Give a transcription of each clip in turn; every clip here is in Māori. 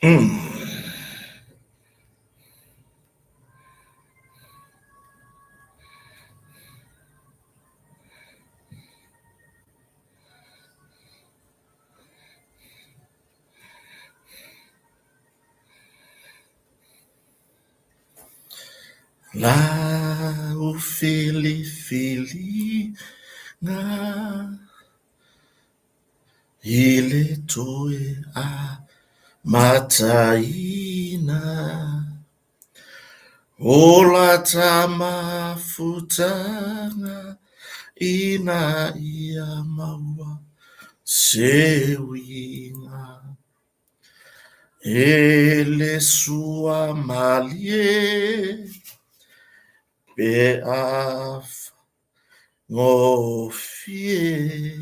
Mm. La o fili nga ile toe a mataina ola tamafutanga ina ia maua seuinga ele sua malie be af ngofie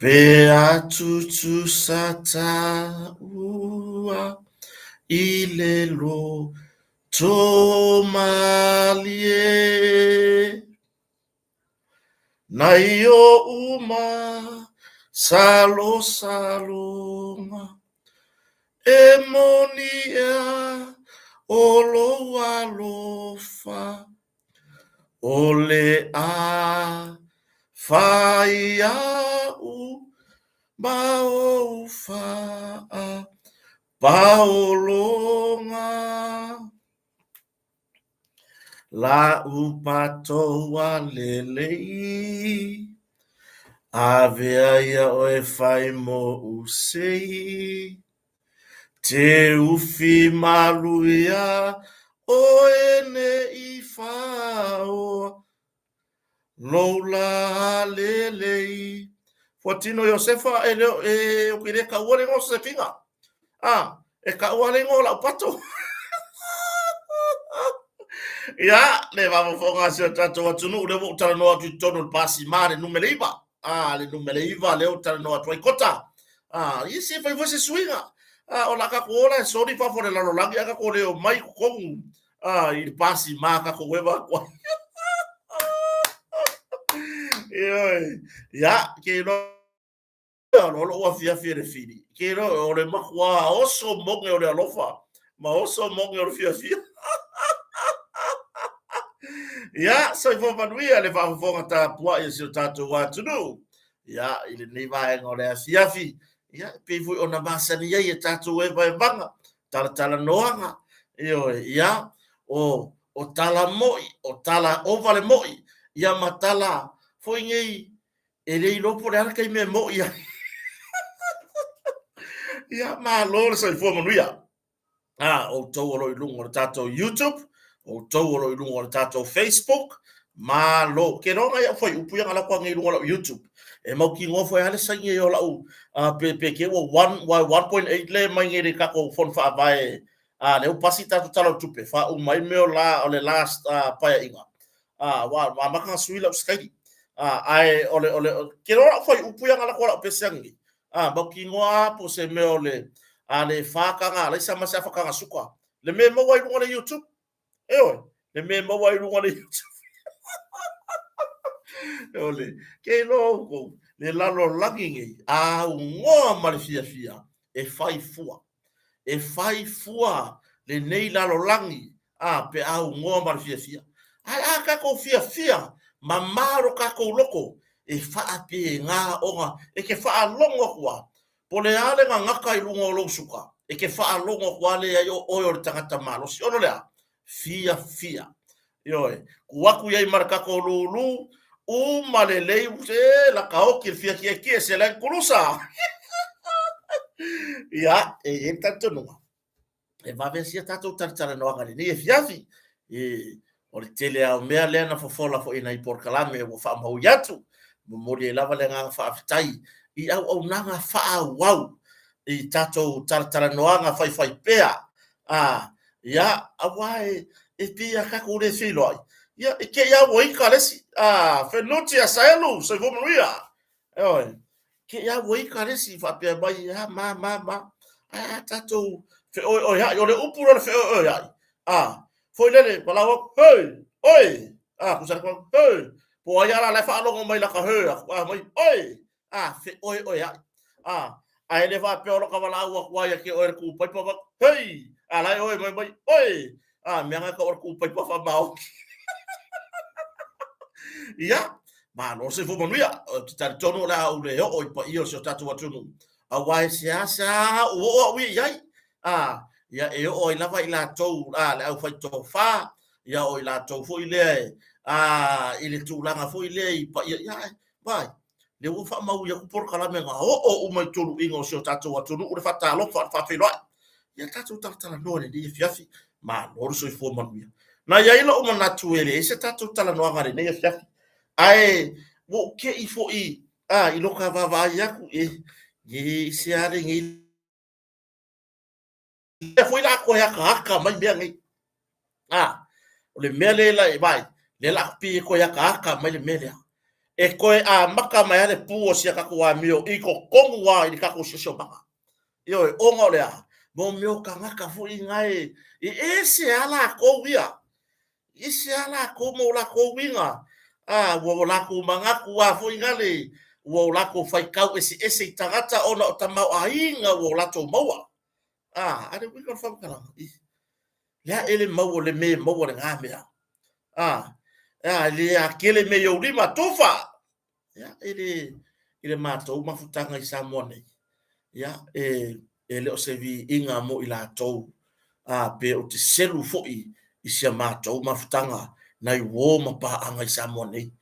be atutu sata ua ilelo tomalie na io uma salo saloma emonia olo alofa ole a faia u bao fa a paolonga la upato wa lelei avea ia o e fai mo usei te ufi maluia o ene i fao loula lelei Fortino Josefa e o kire ka ua lengo se finga. E ka ua lengo la pato. Ya, le vamo fonga se tato watunu le mo tala no atu tono pasi mare numele iva. Le numele iva le o tala no atu kota. Isi fa você swinga. O la ka ko la sorry fa for la lolangi ka ko le o mai ko. Il pasi ma ka ko weba kwa. Ya, que no lo wa fia fia fini. Que no o le makwa oso monge o le alofa. Ma oso monge o fia fia. Ya, so fo manuia le fa fo ta pua e se tatu wa tunu. Ya, ile ni va en ole fiafi. Ya, pe fu ona basa ni ye tatu e vai banga. Tala tala noanga. Yo, ya, o tala moi, o tala o vale moi. Ya matala fo ngei ele i lopo le arka i me moi ya. Ya, ma lo so fo manuia. O tau olo i lungo tato YouTube, o tau olo i lungo tato Facebook, ma lo ke ronga ia foi upu yang ala kwa ngai lungo YouTube. E mau ki ngofo hale sangi e ola u pe ke wo 1.8 le mai ngere ka ko fon fa vai le upasi tato talo tupe fa u mai me la ole last pa inga. Wa maka suila uskai. Ai ole ke ronga foi upu yang ala kwa pe sangi. Mau ki ngoa po se me ole le whakanga, le sama sa whakanga suka. Le me mawa i runga le YouTube. Le me mawa i runga le YouTube. Ole, ke no ko, le lalo langi ngai, ngoa mare fia fia, e whai fua. E whai fua, le nei lalo langi, pe ngoa mare fia fia. Kako fia fia, ma maro kako loko, e wha pe ngā onga, e ke wha longo kua. Po le ale ngaka i runga o lo suka. E ke wha longo wale ai o oi o tangata malo. Si ono lea, fia fia. Ioe, kuaku iai marakako lulu, male lei se la kaoki fia kia se la kulusa. Ia, e tanto nunga. E vave sia tatou taratara no agari ni e fiafi. O le tele au mea lea na fofola fo ina i porkalame o wha mau yatu. Mori e lava le ngā wha afitai. I au nanga wha wau. I tatou taratara fai pea. Ia, awai, e pia kako ure whilo ai. Ia, e ke ia wo ika lesi. Whenuti a saelu, se vomanuia. Oi, ke ia wo ika lesi, whapea mai, ma. Tatou, oi, o le upura le oi, ai. Foi lele, palawa, oi. Kusara kwa, po ai ala le wha alongo mai laka mai, oi. Oi, ai. ai le va pe o ka wala wa kwa ya ke o ku pai pa hey ala oi mai oi me nga ka o ku pai pa fa mau ia ma no se fo manuia ta tono la o le o pa io so tatu watu a wai se asa o wi ai ia e o i lava i la tou le au fai to fa ia o i la tou fo ile i le tūlanga fo ile i pa ia vai le o fa mau ia ku por kala me nga o mai tolu ingo so tatu watu o le fa ta lo fa fa filo ia tatu tala no le di fiafi ma no so fo manuia na ia ilo o manatu ele se tatu tala no ngare ne fiafi ai wo ke i fo i lo ka va va ya ku se ale ngi e foi la ko ya ka mai be ngi o le mele la e vai le la pi ko ya ka mai le mele e ko maka mai ale pu o se ka ko wa mio i ko kongu wa i ka ko se so baka yo o ngole mo mio ka ngaka fo i ngai se ala ko wia se ala ko mo la ko winga wo la ko manga ku fo i ngale wo la ko fai kau ese tagata ona o tamau ainga wo la to maua ade wi kon fam kala ya ele mau le me mau le ngamea le akele me yo lima tofa ya ele mato mafutanga i samone ya ele o se vi inga mo ila to pe o te selu fo i sia mato mafutanga nai wo mapa anga i samone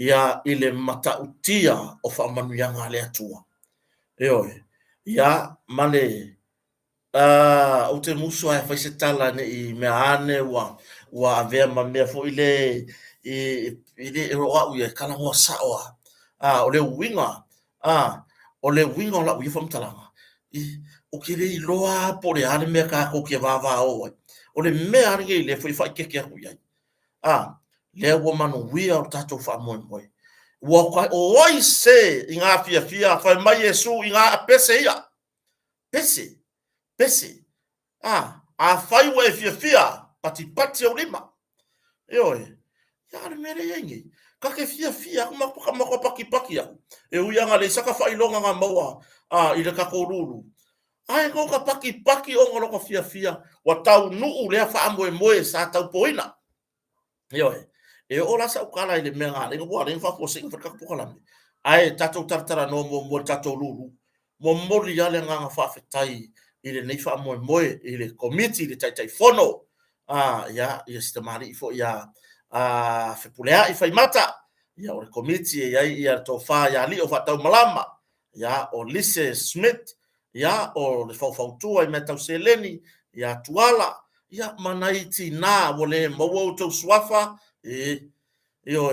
ia ile mata utia o fa manu yanga le atua ia male o te muso ai fai se tala ne i me ane wa avea ma mea fo ile roa uia kala hoa saoa o le winga o le winga o la uia famtalanga o ke le iloa po le ane mea ka ko ke vava o le mea ane le fai fai ke ke uia le wa manu wia o tato fa moe o oi se inga fia fai mai Yesu inga pese ia pese a fai wa fia pati o lima ya le mere yengi ka ke fia ma ko paki ya e uia nga le saka fai longa nga maua i le ka korulu ai ko ka paki o ngolo ko fia wa tau nu le fa moe sa tau poina e ola sa ukala i le menga le ngo le fa posing fa ka pokala ai tato tartara no mo tato lulu mo mori ya le nga fa fetai i le nei fa moe i le committee le tai fono ya sistemari fo ya fepulea i fai mata ya o le committee ya to fa ya li o fa tau malama ya o Lise Smith ya o le fautua i metau seleni ya tuala ya manaiti na wole mo to swafa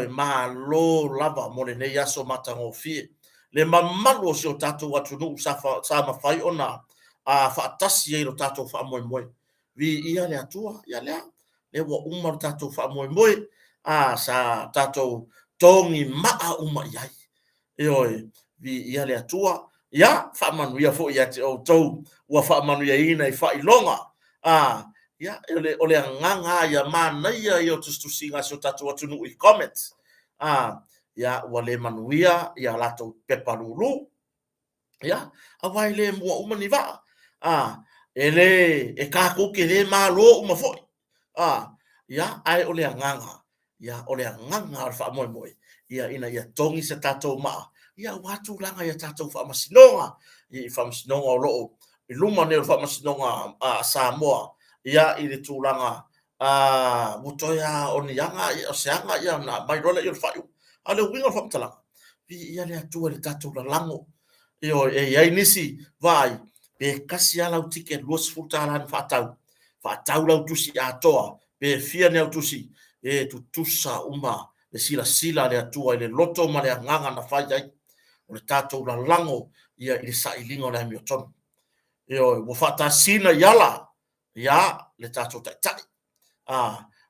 malo lava mo le nei aso matangofie le mamalu o se o tatou atu nuu sa mafai ona faatasi ai lo tatou faamoemoe vi ia le atua ia lea le ua uma lo tatou faamoemoe sa tatou togi maa uma i ai vi ia le atua ia faamanuia foʻi iā te outou ua faamanuiaina i faailoga ia o le agaga ia manaia i o tusitusiga se o tatou atunuu i comments ia ua lē manuia ia latou pepa lulu ia auai lē mua uma ni vaa e lē e kakuke lē malo uma foʻi ia ae o le agaga ia o le agaga o le faamoemoe ia ina ia togi se tatou maa ia ua tulaga ia tatou faamasinoga i faamasinoga o loo i luma nei o le faamasinoga Samoa ia i le tulaga mutoia o niaga o seaga ia na mai role i o le faiu a le uiga o le faamatalaga ia le atua le tatou lalago ai nisi vai pe kasi ala utike luas futala faatau lau tusi atoa pe fia ne tusi tutusa uma le sila le atua i le loto ma le agaga na fai ai o le tatou lalago ia i le saʻiliga o le amiotonu ua faatasina iala ia le tatou taʻitaʻi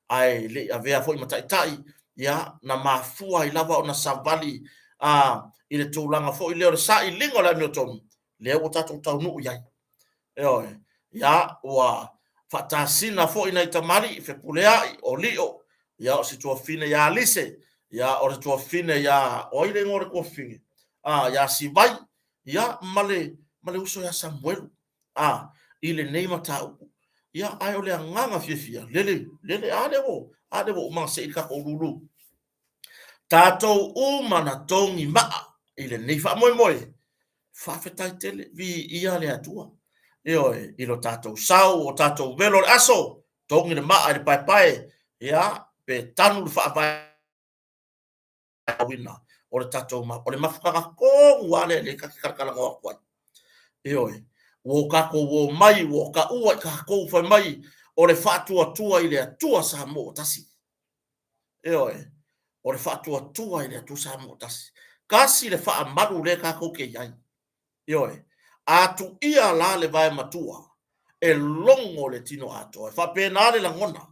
ai le avea foʻi ma taʻitaʻi ia na mafua i lava ona savali i le tulaga foʻi lea o le saʻiliga o le amiotonu lea ua tatou taunuu i ai ia ua faatasina foʻi nai tamali fepuleaʻi o liʻo ia o se tuafine iā lise ia o le tuafine iā o ai le gole kuafiga ia sivai ia male uso ya Samuel ile nei matau ia ai ole nganga fifia lele ade wo ma se ka ko lulu tatou uma na tongi maa ile nei fa moi fa fetai tele vi ia le atua ilo tatou sau o tatou velo aso tongi le maa le pai ia pe tanu fa wina o le tatou ma o le mafaka ko wale le ka kala ngo kwa wo ka ko wo mai wo ka ua ka ko fa mai o le fatua tua ile atua sa mo tasi o le fatua tua ile atua sa mo tasi kasi le fa maru le ka ko ke yai atu ia la le vai matua e longo le tino ato fa penale la ngona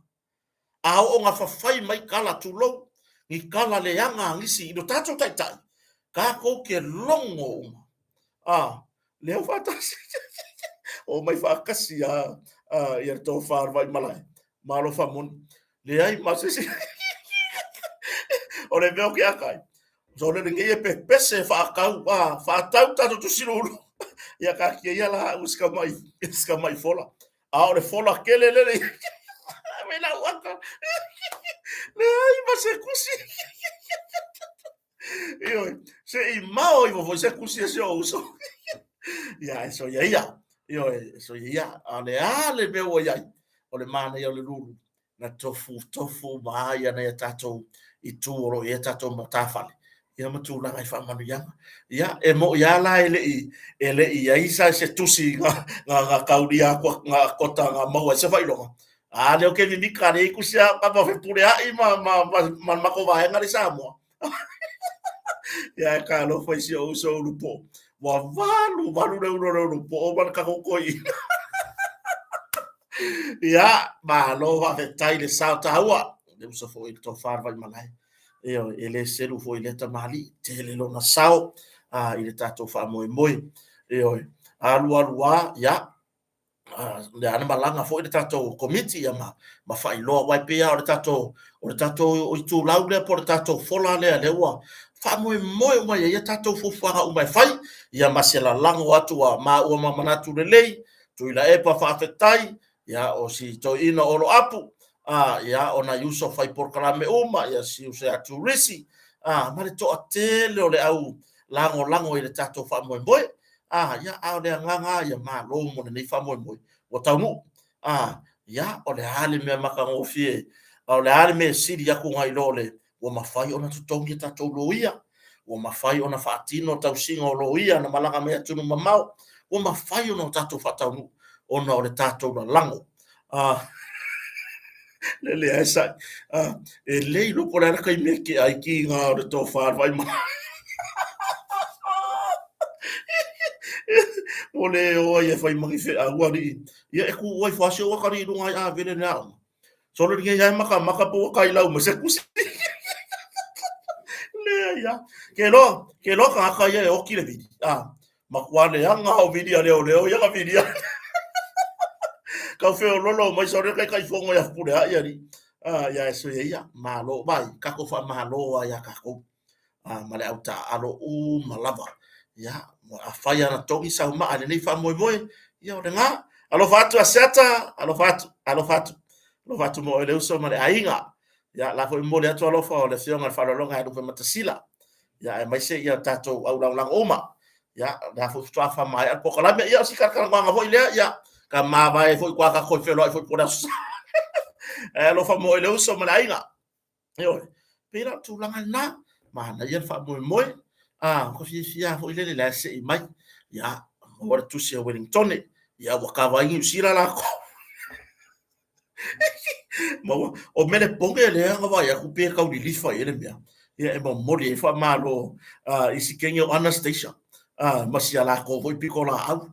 a o nga fa fai mai kala tu lo ni kala le yanga ngisi do tato tai ka ko ke longo le fa tasi o mai fa kasi ia to far vai malai malo fa mun le ai masisi o le veo ke akai so le ngi pe pese fa ka fa tau tato tu sirulu ia ka ke ia la uska mai fola o le fola kele le me la waka le ai mase kusi se i mao i vo se kusi se o uso ia so ia so ia ale me o ia o le mana ia le lulu na tofu mai ana ia tato i tuoro ia tato matafale ia matu la ai fa manu ia e mo ia la ele i isa se tusi nga kaudia ko nga kota nga mau se vai lo le o ke ni kare ku sia pa fa pure ai ma ko vai nga Samoa ia ka lo foi si o so lupo wa valu le lupo o ban ka ko koi ia ma lo va tai le sa ta wa le so foi to far vai malai ele selu foi le ta mali tele lo na sao ile tato fa moi alua ya le ana malanga foi le tato committee ya ma fai lo wai pe o le tato o tu lau le por tato fola le wa fa moi ya tato fo fa o mai fai ya masela lango atu ma o manatu le lei tu ila e pa fa fetai ya o si to ina olo apu ya ona yuso fai por kalame uma ya si use atu risi mare to atele o le au lango ile tato fa moi ya au le nganga ya ma lo mo nei fa moi o tau ya o le hali me maka ngofie o le hali me siri ya ku ngai lole o mafai ona tutongi tato loia o mafai ona faatino tau singo loia na malanga me tunu mamau o mafai ona tato fa tau ona o le tato na lango le esa le lo por ara kai me ki ai ki nga o to far vai ma o le o ia fai magi fe a wari ia e ku oi fa se o kari lunga a vele na so le ngai maka po kai lau ma se kusi le ia ke lo ka ka ia o ki le vidi ma kwa le anga o vidi ale o ia ka vidi ka fe o lolo mai so re kai fongo ya pure ia ni ya so ia malo bai ka ko fa malo ya ka ko ma le auta alo malava ya a faya na tongi sa ma ale nei fa moi ya o nga alo fatu aseta alo fatu mo ele uso ma le ainga ya la fo mo le atu alo fa le fionga fa lo nga do matasila ya e mai se ya tato au lang oma ya da fo tua fa mai al pokola me ya si ka nga vo ile ya ka ma vai fo kwa ka ko felo fo por aso alo fa mo ele uso ma le ainga yo pira tu langa na mana ia fa moi ko fia fo ile la se mai ya mo tu se Wellington ya wa ka vai usira la ko mo o mele ponge le nga vai ku pe ka uli lifa ele mia ya e mo mori fa malo isi kenyo Anastasia masia la ko voi pikola au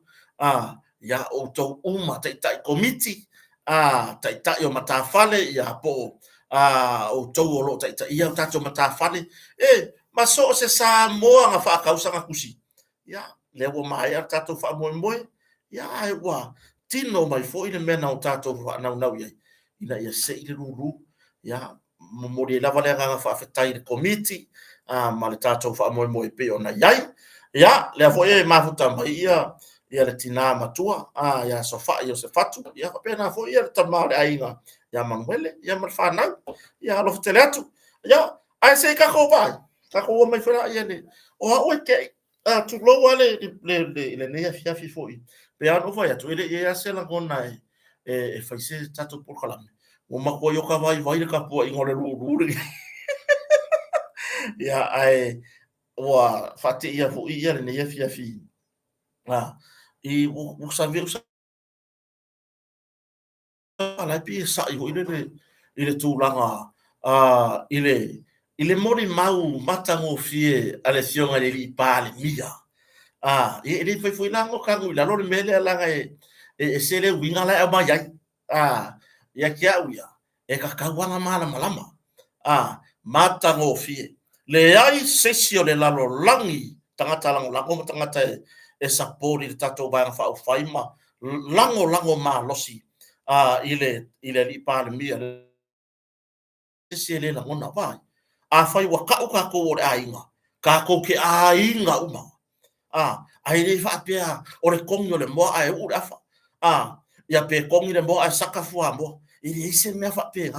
ya o to uma tai committee tai o matafale ya po o to lo tai ia tato matafale maso se sa mo nga fa kausa nga kusi ya lewo mai tato fa mo ya ai wa tino mai fo ile mena o tato fa na ia ina ia se ile lulu ya mo le lava le nga fa fetai committee ma le tato fa mo pe ona yai ia le fo e mafuta mai ia le tina matua ia sofa ia se fatu ia pena fo ia tamare ainga ia manwele ia malfanau ia lo tele atu ia ai se ka ko vai ka ko mai fera ia le o ke tu lo wale le ne fia fi fo pe ano vai atu ele ia se la gona e faise tatu por kala o mako yo ka vai le ka po ingole lu ia ai wa fati ia fo ia le ne fia fi i o savir ala pi sa i ile tūlanga ile mori mau matango fie ale fionga le li pale mia ile foi lango kangu la lor mele langa e sele winga la ma ya ya kia uya e ka kawanga mala malama matango fie le ai sesio le lalo langi tangata lango lango tangata e sapori le tato ba fa faima lango ma losi ile li pale mia se le la ngona vai fai wa ka ko o ainga ka ko ke ainga uma ai le fa pia o le kongi o le mo ai u afa ia pe kongi le mo ai saka fu amo ile ise me fa pe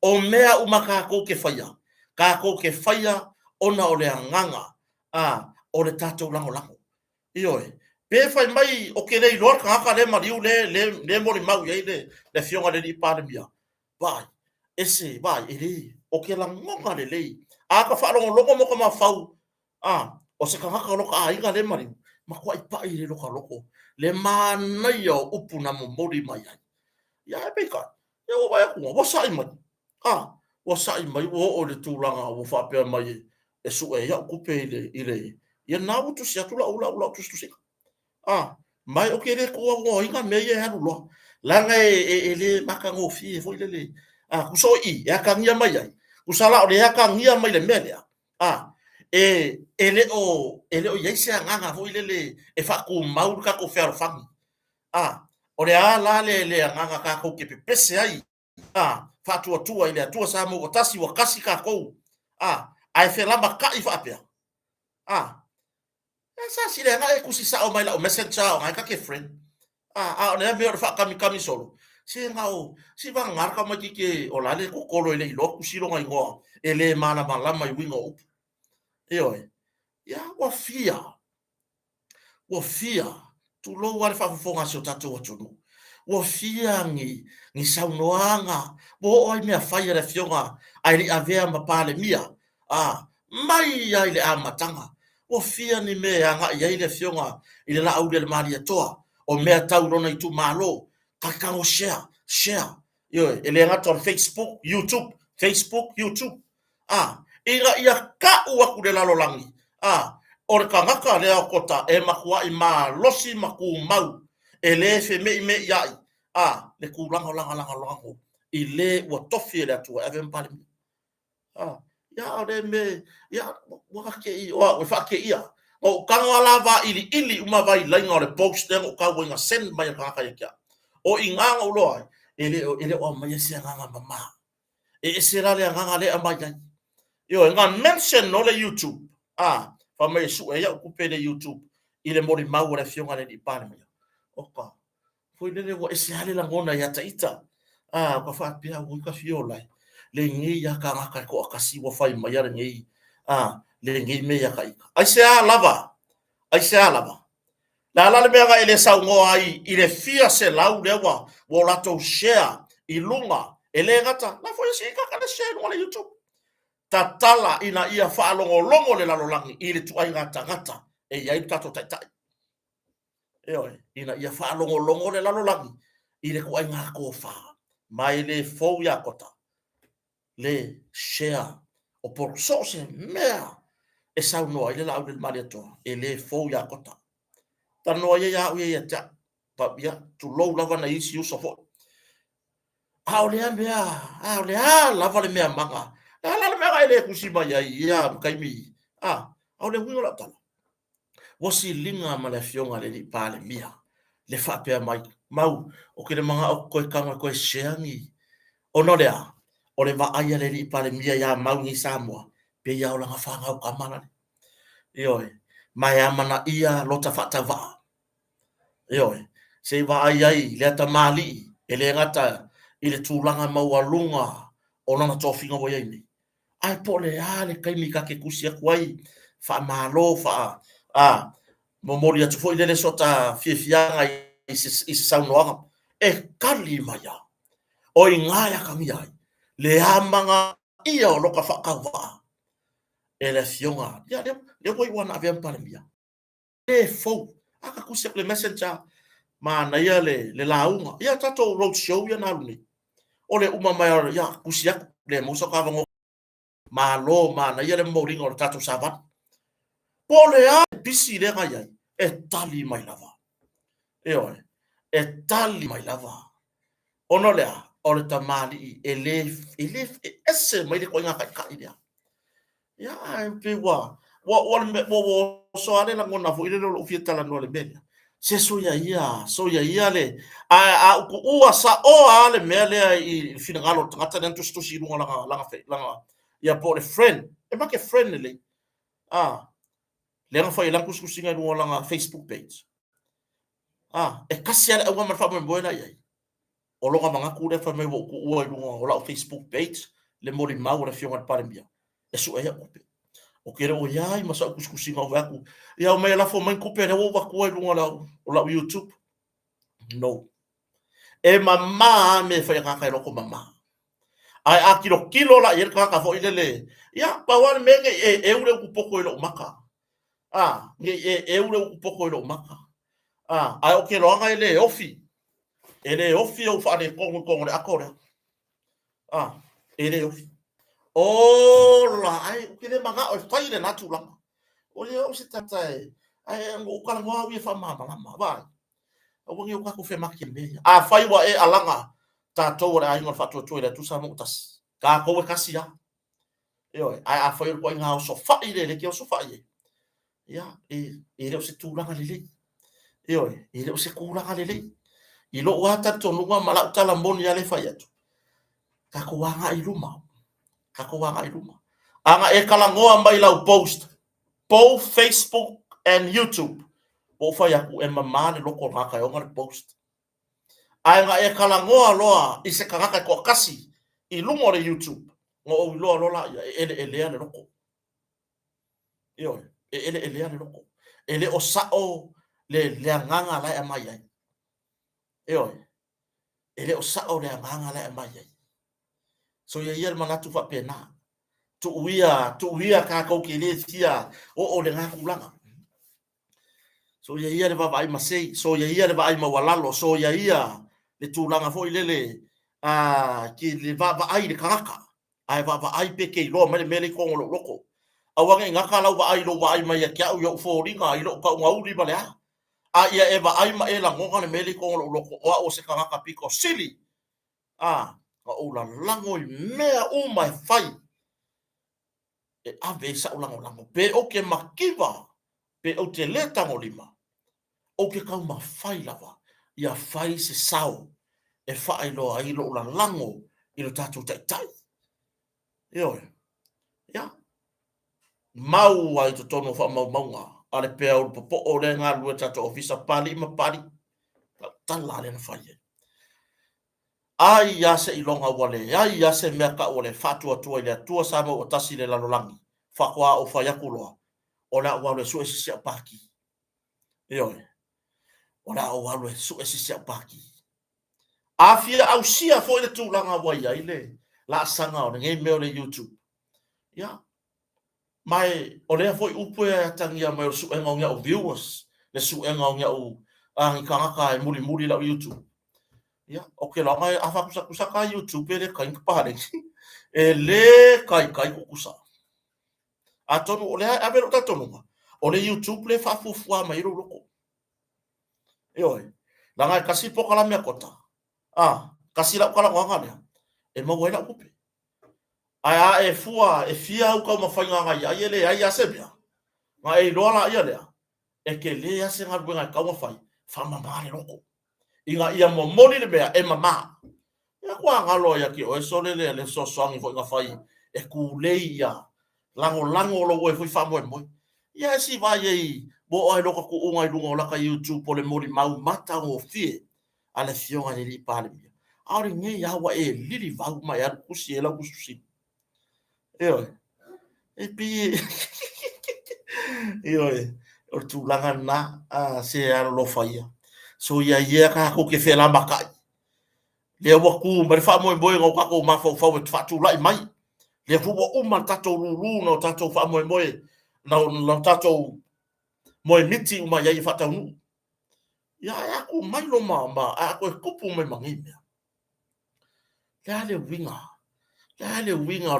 o mea uma ka ko ke faia ona o le nganga o le tato lango io pe fai mai o ke le lor ka le mariu le mo mau ye le fionga le di pa mia vai ese vai ele o ke la ngonga le lei ka fa lo mo ko ma fau o se ka lo ka inga le mariu ma ko i pa i le lo le mana yo upuna mo mori mai ya pe ka yo vai ko wo sai mai wo sai mai o le tulanga wo fa pe mai e su e ya ku pe ile ye na tu sia tu la tu se mai o ke le ko ngo inga me ye hanu lo langa le maka ngo fi fo le ku so i ya ka ngia mai ai ku sala o le ya ka ngia mai le mele ele o ye se nganga fo le e fa ku mau ka ko fer fang o le ala le nganga ka ko ke pese ai fa tu ile tu sa mo tasi wa kasi ka ko ai fe la maka i fa pe sa si le ngai kusi sa o mai la o messenger o ngai ka ke friend o le me o fa kami solo si ngau si ba ngar ka ma ke o la le ko kolo ile lo kusi lo ngai ngo ele mana mala mai wingo io ya wo fia tu lo wa fa fonga so tatu o tunu wo fia ni saunoanga bo oi me fa ia le fionga ai avea ma pale mia mai ai le amatanga o fia ni me anga ia ile fionga ile la au le mari toa o me tau rona i tu malo ka o share yo ele nga to Facebook YouTube ia ka ua ku le lalo langi o le kangaka le o kota e makua i ma losi maku mau ele fe me ia le ku langa i le ua tofi le atua e pale ya ore me ya wa ke i o fa ke ia o kanga lava ili uma vai lainga le post o ka winga send mai ka ka o inga o lo ele o mai se nga mama e se ra le nga le ama ya yo nga mention no le YouTube fa mai su e ya ku pe le YouTube ile mori mau le fionga le di pane me o ka foi le o ese ale la ngona ya taita ka fa pia o ka fiola le ngi ya ka ka ko ka si wo fai mai ya ngi le ngi me ya ka ai se lava la le mea ele sa ngo ai ile fia se lau le wa wo lato share i lunga ele gata la foi se ka ka share no le YouTube tatala ina ia fa longo le lalolangi ile tu ai gata e ia i tato tai ina ia fa longo le lalolangi ile ko ai ngako fa mai le fo ya kota le share o por so se mea e sa no ile la del mariato ele fo ya kota tano ya ta pa ya tu lo lava na isi uso fo le mea lava le mea manga la mea ile kusima ya kaimi le wingo la tala wasi linga ma le fionga le di pale mia le fa pe mai mau o ke le manga o ko kanga ko sheangi o no lea o le va ai le di pale mia ya mau ni Samoa pe ya o la fa nga o kamala io mai amana ia lo tafatava ioe se va ai le tamali ele ngata ile tulanga maualunga ona tofinga wo yai ai pole ale kai mi ka ke kusia kwai fa malo fa momori atu foi le sota fianga i se saunoa e kali maya o ingaya kamia le amanga ia o loka whakawa e le fionga ia le poi wana avea mparamia e fou aka kusia le messenger ma na ia le launga ia tato road show ia naluni o le uma mai ia kusia le muso ka vango ma lo ma na ia le moringa o tato sabat pole a bisi le ngai e tali mai lava e tali mai lava ono lea o le tamali ele ese mai le koinga kai dia ya pe wa so ale la ngona fo ile lo fieta la no le bella se so ya ia le a ku ua sa o ale mele i finagalo tangata dentro sto si lunga langa ya po le friend e ma ke friend le le nga fa ilang kuskusinga lunga langa Facebook page e kasi ale wa ma fa mo boina ia o longa manga ku le fa me wo ku ua lunga o la Facebook page le mori mau le fionga parembia e su e o kere o yai masa kuskusinga o vaku ia o mai la fo mai kupe le o vaku ai lunga o la YouTube no e mama me fa ka ka ko mama ai a kilo la yer ka fo ile ya pa wan me e ure ku poko ile maka e ure ku poko ile maka ai o kero anga ile ofi o fa de ko le akore ele ofi la ai o kere manga o fa ile natula o le o se tata ai o kala ngwa wi fa mama ba o ngi o ka ko fe makile fa iwa e alanga tatou ora ai ngol fatu tu ile tu sa mo tas ka ko kasia ai foi ko nga so fa ile ke so fa ia le se tu langa lele le se ku langa lele i lo wata to lunga mala tala mboni ya le fa yatu ka ko wanga i luma anga e kala ngoa mai la post both Facebook and YouTube o fa ya ku e mama le loko ngaka yo ngal post anga e kala ngoa loa i se kanga ko kasi i lunga le YouTube ngo o lo la ele le loko ele le loko ele o sao le nganga la e mai ele o sao le nganga la e mai so ia mana tu fa pena tu uia ka ko ke le tia o le ngakulanga so ia le va vai masei so ia le vai mawalalo so ia le tulanga fo ile ki le va ai le karaka ai va ai pe ke lo mele ko lo loko awanga ngaka la va ai lo va ai mai kia yo fo ringa i lo ka ngauri bale ia e va ai ma e la ngonga le mele ko lo loko o se karaka piko sili o la lango i mea o mai fai e ave sa o lango pe o ke makiva pe o te leta mo lima o ke kau ma fai lava ia fai se sao e fai lo ai lo la lango i lo tatu tai ia mau ai to tono fa maunga ale pe o popo o le nga lu tatu ofisa pali ma pali tala le na fai ai ya se ilonga wale ai ya se meka wale fatu atu ile tua sama o tasi le lalolangi fa kwa o fa yakulo ona wale su esi sia paki ona o wale su esi sia paki afia au sia fo ile tu langa wai ile la sanga o ngai me o le YouTube mai o le fo upu ya tangia mai su enga o viewers le su enga o ang kanga muri la YouTube okay la mai afa kusa ka YouTube le kai pare ele kai kusa atonu ole avero tatonu ole YouTube le fa fufua mai ro loko la ngai kasi poka la mea kota kasi la kala nganga e mo wena kupe ai e fua e fia u ka mafainga ngai ai ele ai asebia ngai lo la ia le e ke le ya se ngai nga ka mafai fa mama le loko inga ia mo moni le mea e mama ia kwa ngalo ya ki o so le so songi fo nga fai e ku leia lango lo we foi fa mo ia si vai ai bo ai loka ku unga i lunga o laka YouTube po le mori mau mata o fie ale fionga ni li pale mia auri ngai awa e lili vau mai ar kusi ela kususi e pi o tu langa na se ar lo faia so ia ka ko ke fela makai le wa ku ma fa mo boy ngo ka ko ma fa tu lai mai le fu wa umma tato lulu no tato fa mo na tato mo miti uma ia fa ta nu ya ku mai lo ma a ko kupu me mangi le winga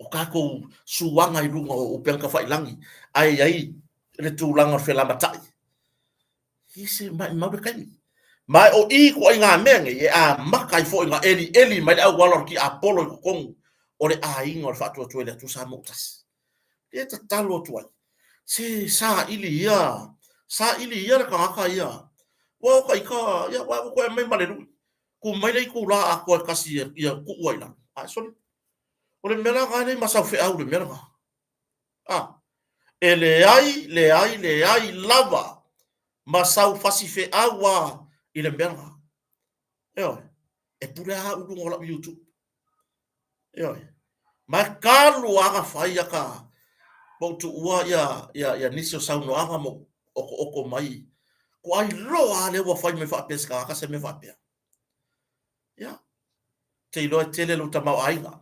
o kako suanga i lunga o penka fai langi ai le tu langa fela matai ise mai kai mai o i ko nga menge e a makai fo nga eli mai au wala ki apolo ko kong o le a inga o fatu to le tu sa motas e ta talo to se sa ili ia ka ia wa kai ka ya wa ko mai male ku mai le ku la a ko kasi ia ku wai la a so o le mera ga le masa fe au le mera le ai lava masau fasi fe awa i le mera e pura ha u ngola YouTube ma kalu aga fai aka bo tu ua ya nisio sau no aga mo oko mai ko ai loa le wa fai me fa pesca ka se me fa pe ya te lo tele lo tama ainga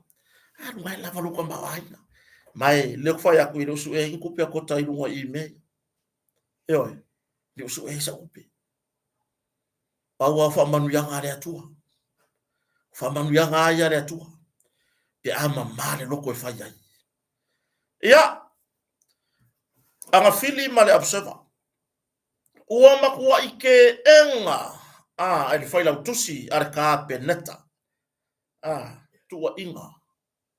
mai lava lo ko ma ainga mai le fa ya ku su e ku pe ko tai lunga i me le su e sa upe pa wa fa manu ya ngare atua fa manu ya ngare atua pe ama male lo ko fa ya anga fili male observer ua makua ike enga ai fai lau tusi ar ka peneta tua inga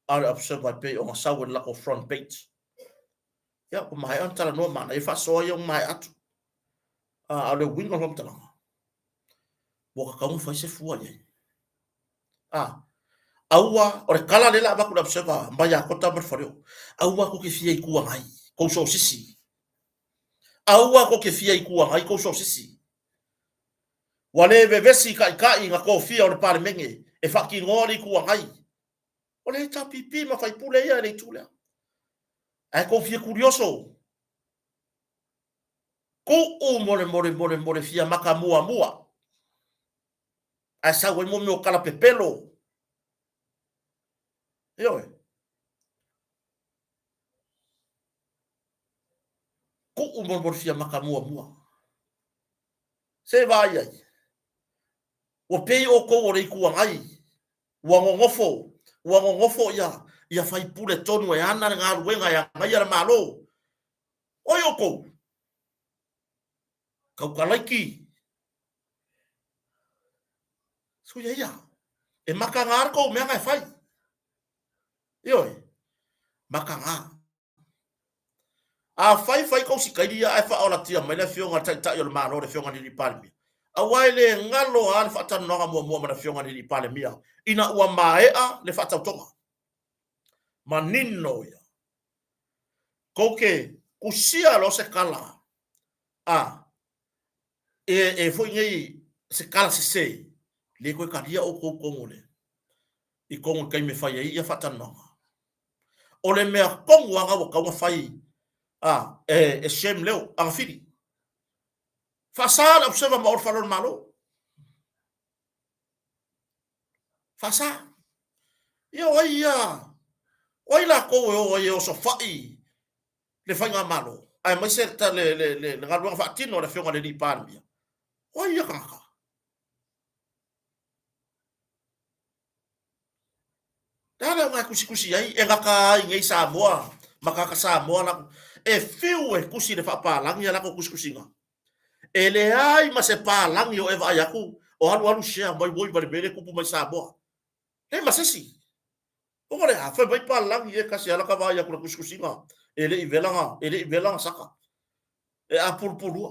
ar observer pe o sawa la ko front page ya ko mai antara no mana e fa so yo mai atu ale winga hom tala bo ka mu fa se fu ye aua o kala le la ba ku observer mbaya ko ta ber fario aua ko ke fie ku ngai ko so sisi aua ko ke fie ku ngai ko so sisi wale vevesi kai nga ko fia o pare menge e fa ki ngori ku ngai o le ta pipi ma fai pule ia le tula ai ko fie curioso ko o more fia maka mua ai sa we mo me o kala pepelo ko o more fia maka mua se vai ai o pei o ko o le ku ngai wa ngofo ia fai pule tonu e ana nga ruenga ya ngai ara malo o yoko kau kalaiki so ia e maka ngar ko me nga fai maka nga a fai ko si kai ia fa ola tia mai le fionga ta yo malo le fionga ni palmi a waile ngalo al fa tan no mo na fionga ni palmi ina ua maea le fa ta tonga manino ya koke kusia lo se kala e foi ngai se kala se le ko karia o ko ngole i ko kai me fai ia fa tan no o le mea kongu anga wa ka fai e shem leo anga fili fasal observa ma or falon malo fasa ia oi la ko o so fai le fai nga malo ai mai certa le galuanga fa tino le fionga le ni palmi oi ia kaka dala nga kusi ai e ngaka ngai Samoa makaka Samoa la e fiu e kusi le fa palangi la ko kusi nga ele ai ma se palangi o e vai aku o alu share mai boi bale kupu mai Samoa e ma se si o le a fa vai palangi e kasi ala ka vai aku kusi nga ele i velanga saka e a purpurua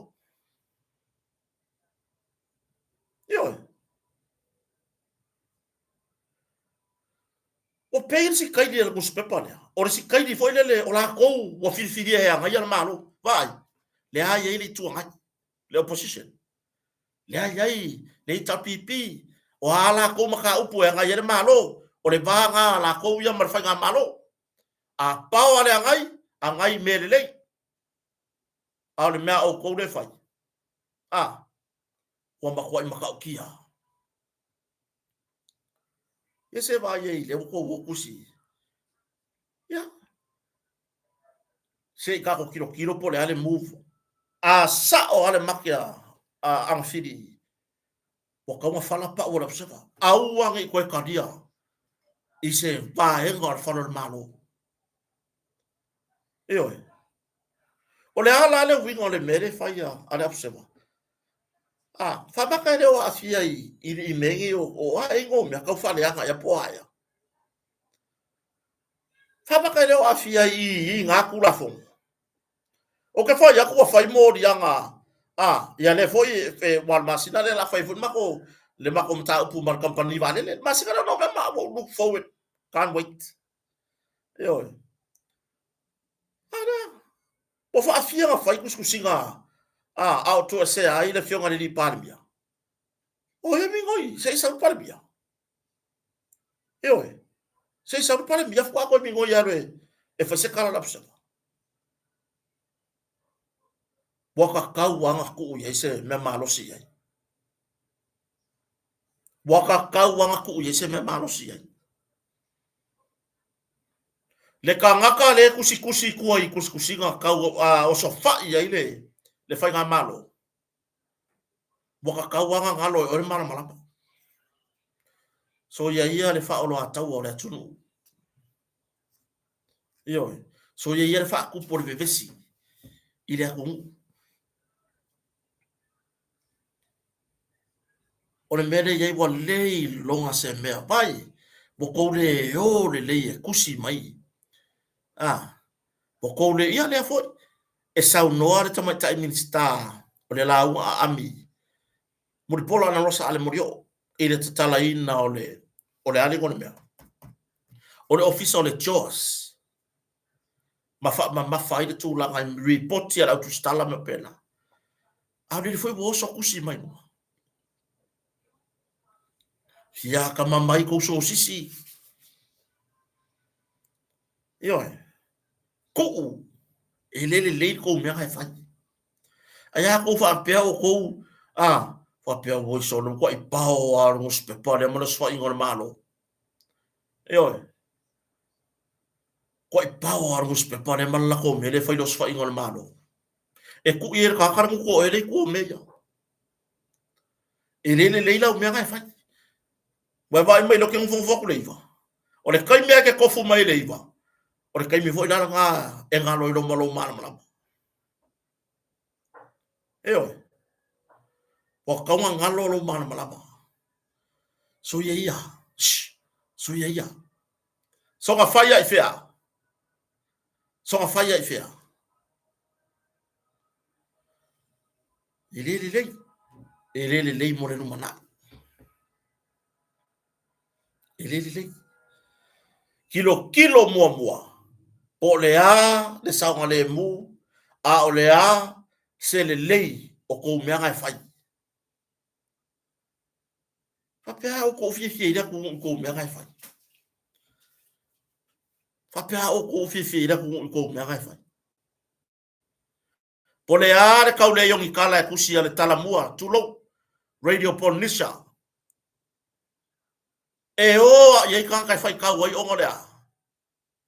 o pe si kai dia ko spepa le o si kai di foi le o la ko o fili e nga ia malo vai le ai ele tu nga le opposition le ai le tapipi o ala ko maka upu e nga ia malo o le vanga la ko ia marfa nga malo a pau ale angai melele au le mea o ko le fai o makwai maka kia ese va ye le ko wo kusi ya se ka ko kilo po le ale move sa o ale makia ang fidi o ka ma fala pa o la pseva au ang ko ka dia ise va e ngor falo malo oi o le ala le wingo le mere fai ale pseva fa ba ka le o afia i mengi o ai ngo me ka fale anga ya po aya fa ba ka le o afia i nga kula fo o ke fai ya ko fai mo di anga ya le foi wal masina le la fai fo mako le mako mta upu mar company vale le masina no ma look forward can't wait yo ana o fa afia nga fai kusinga auto se ai le fionga di palmia o he mi ngoi sei sa palmia yo sei sa palmia fa ko mi ngoi are e fa se kala la psa waka kau anga ku ye se me malo si ai waka kau anga ku ye se me malo si ai le kangaka le kusi ku ai kusinga kau o sofa ia ile le fai nga malo waka kau anga ngalo o le malo malapa so ia le fa o lo atau o le tunu yo so ia le fa ku por vevesi ile a o le mere ia wa lei longa se mea vai bo ko le o le kusi mai bo ko le ia le fo e sau noa le tama tai minista o le lau ami muri pola na rosa ale morio e le tatala ina o le ale ngone mea o le office o le Jaws ma fa ile tu la ngai report ya au tu stala me pena le foi bo so kusi mai no ya ka mamai ko so sisi yo ko le ko me ga fa aya ko fa pe o ko fa pe o so no ko i pao a no spe pa le mo so ingol malo yo ko i pao a no spe pa le mal la ko me le fa lo so ingol malo e ku ir ka kar ko e le ko me ya e le la o me ga fa wa vai mai lo ke un fo le iva o le kai me ke ko fu mai le iva o le kai mi foi la nga e nga lo malo malo yo o ka nga lo malo so ia so ia so nga faya i fea so nga faya i fea ele le mo le no mana ele kilo mo o le le sa nga le mu o le se le o ko me nga fai fa pe o ko fi ida ko me nga fai fa pe o ko fi ida ko me nga fai po le le ka le yongi kala e kusi ale tala mua tulo radio ponisha ye kan kai fai ka wai o ngole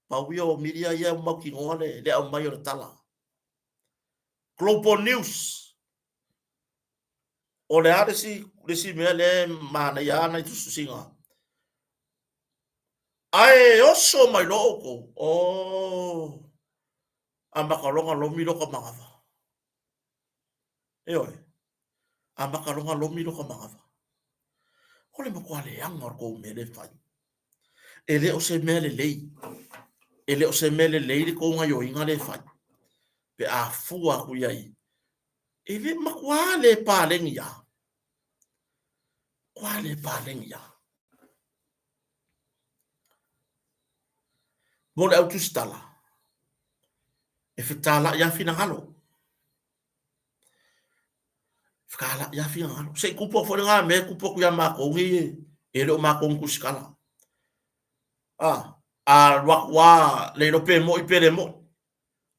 pa wio media ia mau ki ngole le au mai o tala Global News o le ade si me le mana ya na tu singa ai oso mai loko amakalonga lomi lo ka mangava amakalonga lomi lo ka mangava ole mo kwale yang ngor ko me le fai ele o se mele lei ele o se mele lei ko nga yo inga le fai pe a fua ku yai ele makwale palengia kwale palengia mo le autu stala e fitala ya fina ngalo fkala ya fina ngalo se kupo fo nga me kupo ku ya ma ko ngi e lo ma ko kuskala a wa le no pe mo i pere mo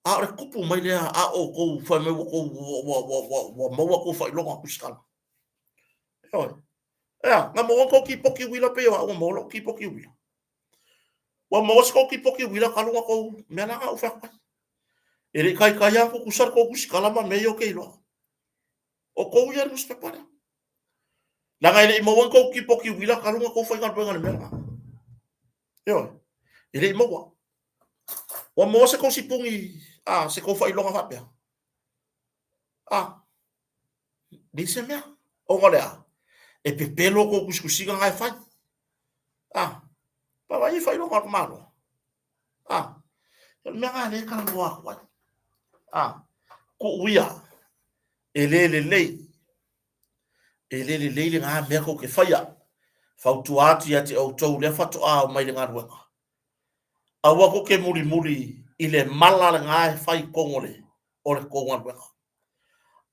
a re kupu mai le a o ko fa me ko mo ko fa lo ko skala nga mo ko ki poki wila pe o mo lo ki poki wila wa mo ko ki poki wila ka lo ko me na o fa e re kai kai ko kusar ko skala ma me yo ke lo o ko ya mus pe para la nga ile mo ko ki poki wila ka lo ko fa ngal pe ngal me yo ile mo wa mo se ko si pungi se ko fa ilonga fa pe dice me o ngole e pe pelo ko kuskusinga ngai fa pa vai fa ilonga malo me nga le ka mo wa ko uia ele le nga me ko ke fa ya fa tu ati ati o to le fa to mai le nga ruanga awa ko ke muri ile mala nga fa I kongole o le konga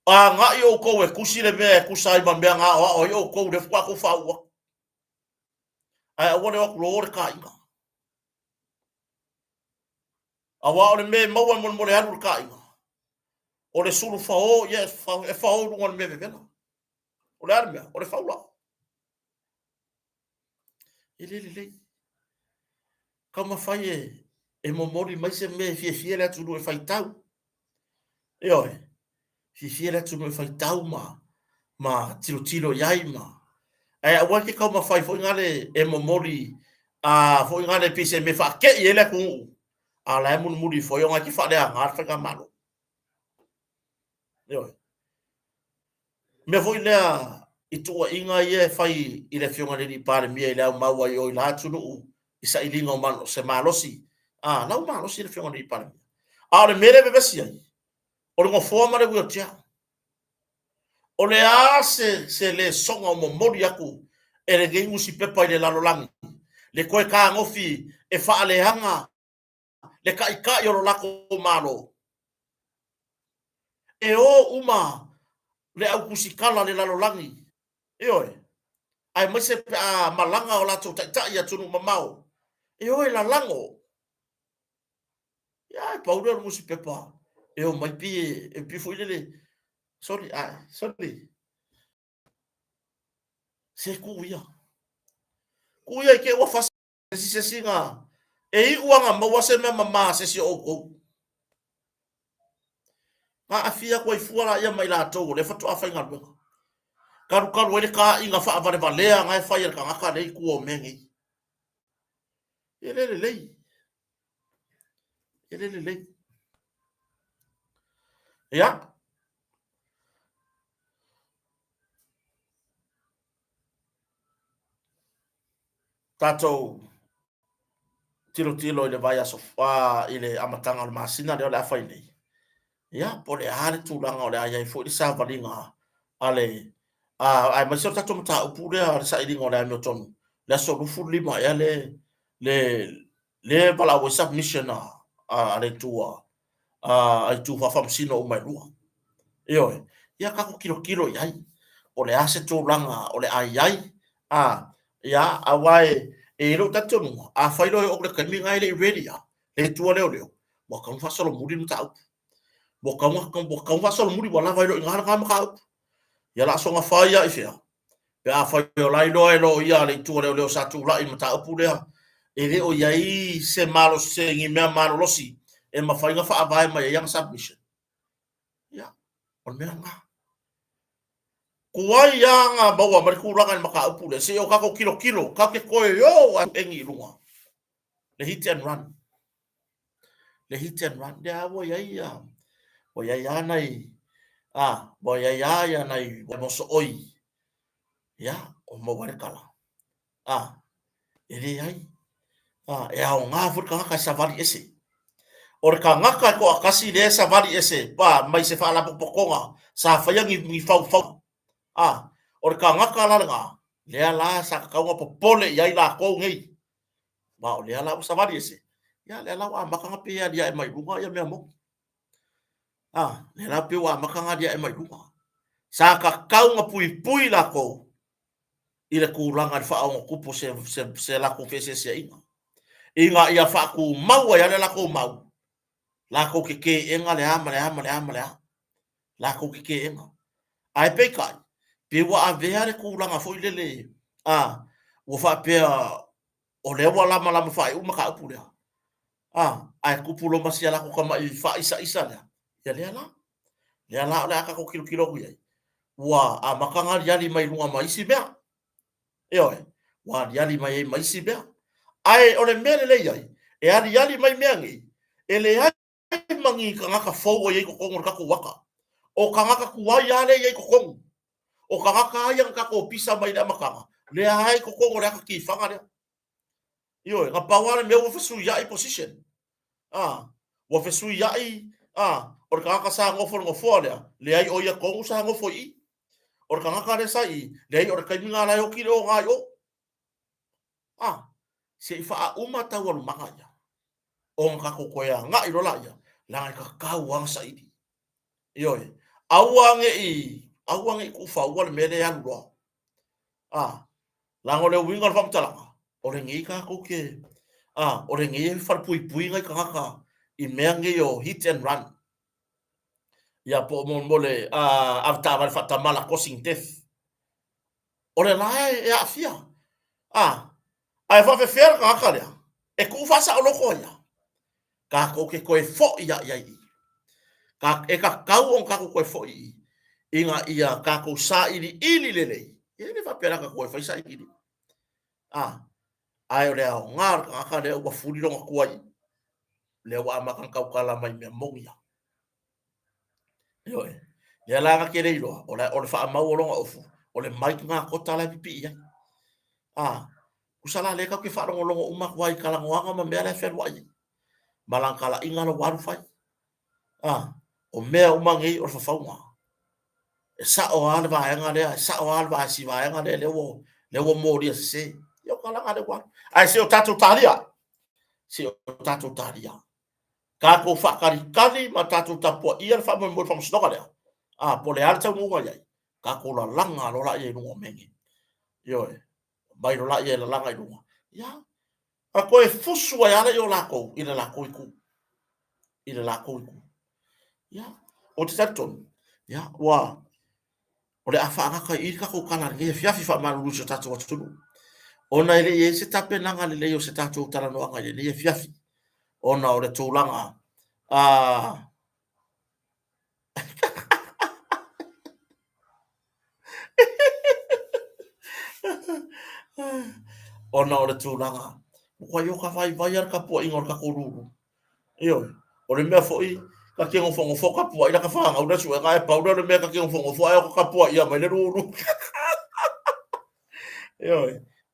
nga yo ko e kusile me kusai ba nga o yo ko le fa ko fa wa ai o le o lo ka inga awa o le me mo le alu ka inga o le sulu fa o yes fa e fa o ngol me vela o le arme o le fa wa ile kama fai e mo mori mai se me fie la tu no fai tau fie la tu no fai tau ma tilo yai ma ai a waki kama fai fo ngale e mo mori fo ngale pise me fa ke ele ku ala mun muri fo yo ngaki fa le ngar fa malo me fo ile I tua inga ia fai ile fionga ni pare mia ile maua yo la tu no isa ilinga mano se malosi la malosi le fionga ni pare le mere bebe sia o le forma le wheelchair o le se le songa mo mori aku e le gengu si pepa ile lalo langi le koe ka ngofi e fa ale hanga le ka yo lo lako malo e o uma le au kusikala le lalo langi ai mai se malanga o la to ta ia tunu mamau la lango ya paulo mo si pepa o mai pi e pi foi le sorry se kuia ke wa fas si se singa e iguanga mo wa se me mama se si o ma afia ko I fuala ia mai la to le fatu afa inga luenga karu ele ka inga fa vale valea ngai fa ia ka ngaka nei ku o mengi ele ya tato tilo ile vai aso ile amatanga o masina le afa nei ya po le hale tu langa o le ai fo di sa valinga ale ai ma so tato mata upure a sa ilinga o le ame tonu la so lu fu lima ya le bala wo submission ale tua ai tu fa fam sino o mai lua ya ka ko kilo yai o le ase tu langa o le ai ya awai e lo tato no a failo o le kami ngai le ready le tua le mo kan fa solo muri no tau mo kan fa solo muri wala failo ngar ka ma ya la so nga fa ya ifia pe a failo lai lo ya le tua le sa tu la I mata pu le ele o yai se malo se ngi me malo losi e ma fa nga fa avai ma yang submission ya on me nga kuai yang bawa mar kurangan maka upu le se o ka ko kilo ka ke ko yo engi lunga le hit and run dia wo ya nai bo ya nai bo so oi ya o mo war kala ele ai e a nga fur ka savari ese or ka ngaka ko akasi le savari ese pa mai se fa la pokonga sa fa yang mi fau or ka ngaka la nga le la sa ka nga popole ya la ko ngai ba o le la savari ese ya le la wa makanga pe ya dia mai lunga ya me mo le la pe wa makanga dia mai lunga sa ka kaunga pui la ko ile kuranga fa o kupo se la ko fese se inga ia fa ku mau ya le la ko mau la ko ke enga le ama la ko ke enga ai pe kai pe wa avea le kuranga fo ile wo fa pe o le wa lama fa u maka pu le ai kupulo masia la ko kama i fa isa le ya la le aka ko kilo ku ye wa a makanga ya li mai lunga mai si bea wa ya li mai si bea ai o le mele le ye e ali ya li mai mengi ele ai mangi ka ngaka fo o ye ko ngor ka ku waka o ka ngaka ku wa ya le ye ko kong o ka ngaka yang ka ko pisa mai da makanga le ai ko ngor ka ki fanga le nga pawale me wo fesu ya i position wo fesu ya i o ka ngaka sa ngofo le ai o ya ko sa ngofo i o ka ngaka le sai le ai o ka minga la yo ki lo nga yo se fa uma ta wal mangaya o ka ko ko ya nga i lo la ya la ka ka wang sai di awange ku fa wal me le ya lo la ngole winga fam tala o le ngi ka ko ke o le ngi fa pui ngai ka ngaka i me ngi yo hit and run ya po mo mole afta va fa mala ko sing death o le lai ya fia ai fa fe fer ka ka le e ku fa sa lo ko ya ka ko ke ko e fo ya i ka e ka kau on ka ko e fo i inga ia ka ko sa ili lele ele fa pera ka ko fa sa ili ai o le ngar ka le wa fuli lo ko ai le wa ma kan ka kala mai me mongia le la ka ke le lo o le fa ma o lo ofu o le mai nga ko tala pipi ya usala le ka ke fa lo uma ko ai kala ngoanga ma me le fer wa ai malang kala inga lo waru fai o mea umangi o fa faunga sa o ala va nga le sa o ala va si va nga le wo mo dia se yo kala nga le wa ai se o tatu talia ka ko fa kali ma tatu tapo ia fa mo fa snoka le po le alta mo wa ai ka ko la langa lo la ye no mengi bai lo la ye la langa no ya a ko e fusu ya la yo la ko ina la ko ku ya o te taton ya wa o le afa ka i ka ko kana nge fiafi fa malu so tatu watu ona ile ye se tape nanga le yo se tatu tala no anga le fiafi ona o le tūlanga ona o le tūlanga ko yo ka vai ar ka po ingor ka kururu o le mea foi ka ke ngo fongo ka po ila ka fa nga una su nga e pa le mea ka ke ngo fongo ai ka po ia mai le ruru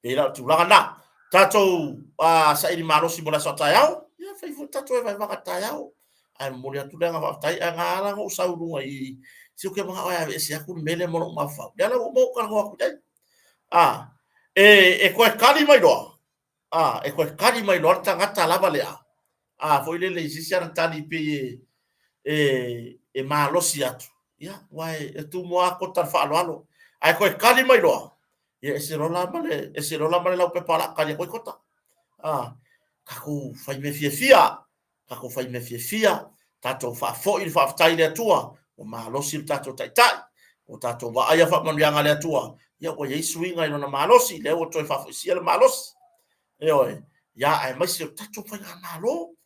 ila tūlanga na tatou sa ili marosi mo la sa tayao ya fai fu tatou vai va tayao ai mo le tu nga va tai nga la ngo sa uru ai si o ke mga ai se aku mele mo ma fa ya la mo ka ngo ku dai e ko kali mai do e ko kali mai lo ta ngata lava le foi le si sian tali pe e malosi atu ya wai e tu mo ko tar fa lo ai ko kali mai do e se rola male la pe para ka ko kota ka ko fai me fia tato fa fo il fa tai le tua o malosi tato tai o tato va ai fa man yanga le tua ya ko ye swinga no malosi le o to fa fo si le malosi ya ai mai se tato fa nga malo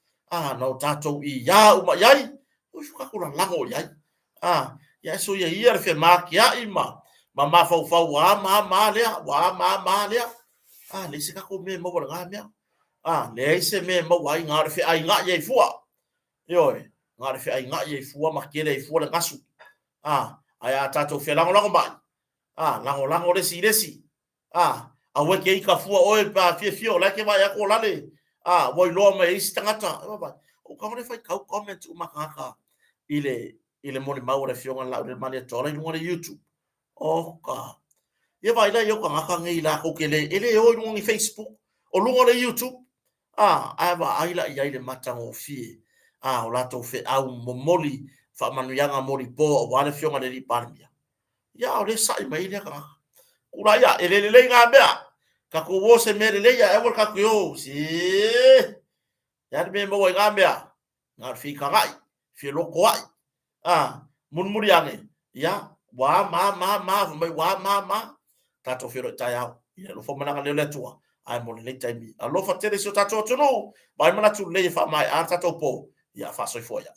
no tato i ya uma yai o ka ko lango yai ya so ye ia fe ma ya ima mama fa wa ma le le se ka ko me mo nga me le se me mo wa nga fe ai nga ye fua nga fe ai nga ye fua ma ke le fua le ngasu ai tato fe lango mai lango le si a we ke ka fua o pa fio la ke vai ko lale voi lo me is tangata o ka mo fai ka comment uma ka ile mo le mau le fio la le mani to le mo le YouTube o ka ye vai la yo ka ngaka ngi la ko ke le ele o mo ni Facebook o lo le YouTube ava aila ia ile matango fie o lato fe au momoli fa manuianga mori po o wale fionga le li parmia ya o le sai mai le ka kula ya ele le nga bea ka ko wo se mere le ya e wor ka ko si ya me mo nga bea nga fi ka gai fi lo ko ai mun muri ane ya wa ma tato fi ro taya ya lo fo mana le tua ai mo le taimi a lo fa tere so tato no vai mana tu le fa mai a tato po ya fa so fo ya